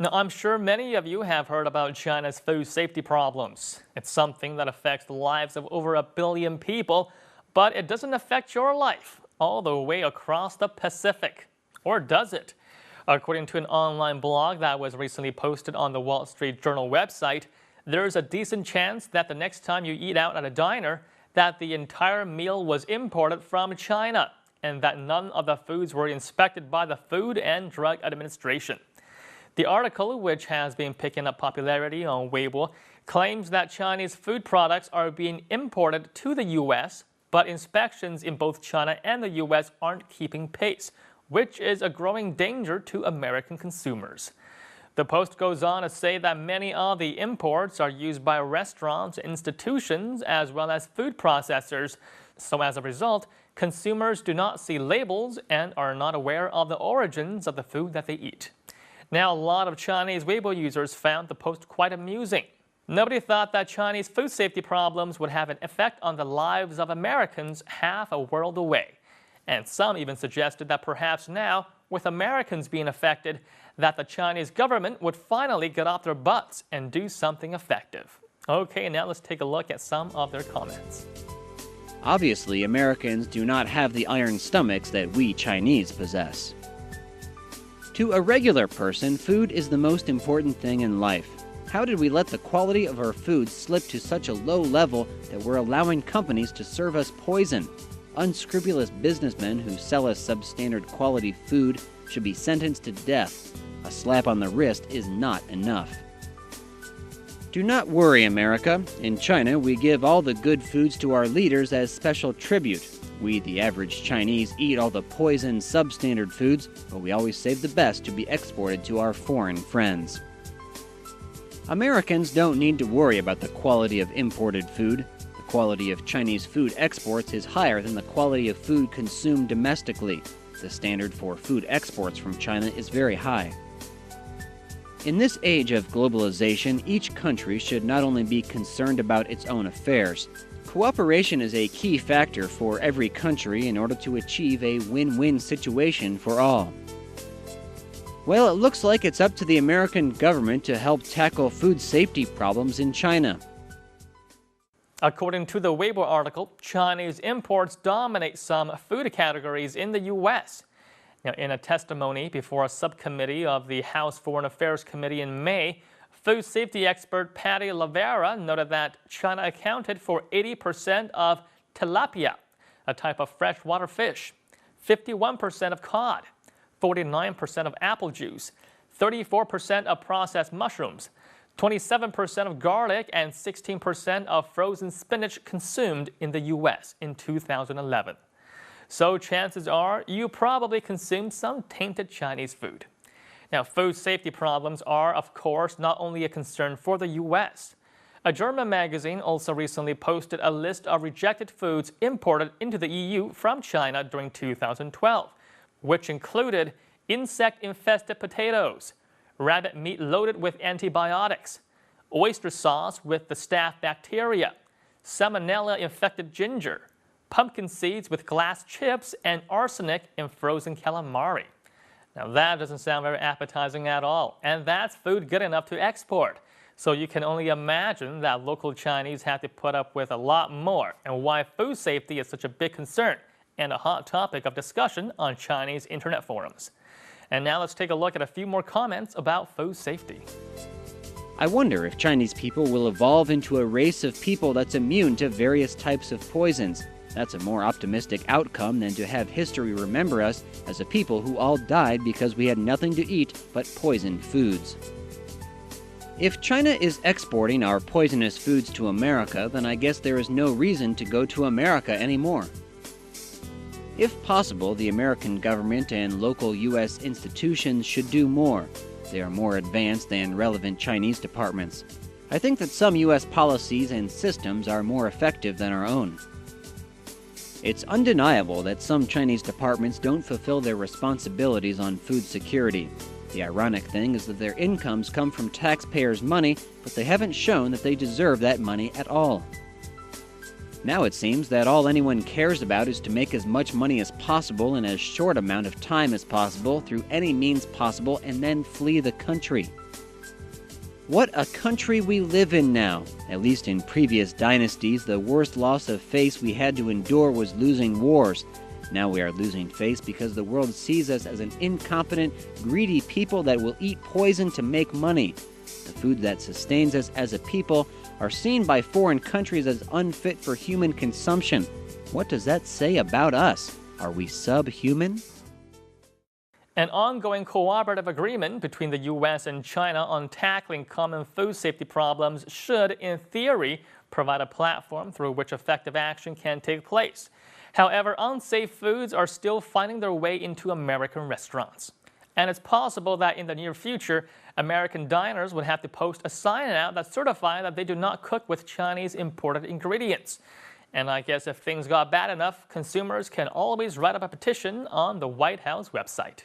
Now, I'm sure many of you have heard about China's food safety problems. It's something that affects the lives of over 1 billion people, but it doesn't affect your life all the way across the Pacific. Or does it? According to an online blog that was recently posted on the Wall Street Journal website, there's a decent chance that the next time you eat out at a diner, that the entire meal was imported from China, and that none of the foods were inspected by the Food and Drug Administration. The article, which has been picking up popularity on Weibo, claims that Chinese food products are being imported to the U.S., but inspections in both China and the U.S. aren't keeping pace, which is a growing danger to American consumers. The post goes on to say that many of the imports are used by restaurants, institutions, as well as food processors. So as a result, consumers do not see labels and are not aware of the origins of the food that they eat. Now, a lot of Chinese Weibo users found the post quite amusing. Nobody thought that Chinese food safety problems would have an effect on the lives of Americans half a world away. And some even suggested that perhaps now, with Americans being affected, that the Chinese government would finally get off their butts and do something effective. Okay, now let's take a look at some of their comments. Obviously, Americans do not have the iron stomachs that we Chinese possess. To a regular person, food is the most important thing in life. How did we let the quality of our food slip to such a low level that we're allowing companies to serve us poison? Unscrupulous businessmen who sell us substandard quality food should be sentenced to death. A slap on the wrist is not enough. Do not worry, America. In China, we give all the good foods to our leaders as special tribute. We, the average Chinese, eat all the poison, substandard foods, but we always save the best to be exported to our foreign friends. Americans don't need to worry about the quality of imported food. The quality of Chinese food exports is higher than the quality of food consumed domestically. The standard for food exports from China is very high. In this age of globalization, each country should not only be concerned about its own affairs. Cooperation is a key factor for every country in order to achieve a win-win situation for all. Well, it looks like it's up to the American government to help tackle food safety problems in China. According to the Weibo article, Chinese imports dominate some food categories in the U.S. Now, in a testimony before a subcommittee of the House Foreign Affairs Committee in May, food safety expert Patty Lavera noted that China accounted for 80% of tilapia, a type of freshwater fish, 51% of cod, 49% of apple juice, 34% of processed mushrooms, 27% of garlic, and 16% of frozen spinach consumed in the U.S. in 2011. So chances are you probably consumed some tainted Chinese food. Now, food safety problems are, of course, not only a concern for the U.S. A German magazine also recently posted a list of rejected foods imported into the EU from China during 2012, which included insect-infested potatoes, rabbit meat loaded with antibiotics, oyster sauce with the staph bacteria, salmonella-infected ginger, pumpkin seeds with glass chips, and arsenic in frozen calamari. Now that doesn't sound very appetizing at all, and that's food good enough to export. So you can only imagine that local Chinese have to put up with a lot more, and why food safety is such a big concern and a hot topic of discussion on Chinese internet forums. And now let's take a look at a few more comments about food safety. I wonder if Chinese people will evolve into a race of people that's immune to various types of poisons. That's a more optimistic outcome than to have history remember us as a people who all died because we had nothing to eat but poisoned foods. If China is exporting our poisonous foods to America, then I guess there is no reason to go to America anymore. If possible, the American government and local U.S. institutions should do more. They are more advanced than relevant Chinese departments. I think that some U.S. policies and systems are more effective than our own. It's undeniable that some Chinese departments don't fulfill their responsibilities on food security. The ironic thing is that their incomes come from taxpayers' money, but they haven't shown that they deserve that money at all. Now it seems that all anyone cares about is to make as much money as possible in as short amount of time as possible through any means possible and then flee the country. What a country we live in now. At least in previous dynasties, the worst loss of face we had to endure was losing wars. Now we are losing face because the world sees us as an incompetent, greedy people that will eat poison to make money. The food that sustains us as a people are seen by foreign countries as unfit for human consumption. What does that say about us? Are we subhuman? An ongoing cooperative agreement between the U.S. and China on tackling common food safety problems should, in theory, provide a platform through which effective action can take place. However, unsafe foods are still finding their way into American restaurants. And it's possible that in the near future, American diners would have to post a sign out that certifies that they do not cook with Chinese imported ingredients. And I guess if things got bad enough, consumers can always write up a petition on the White House website.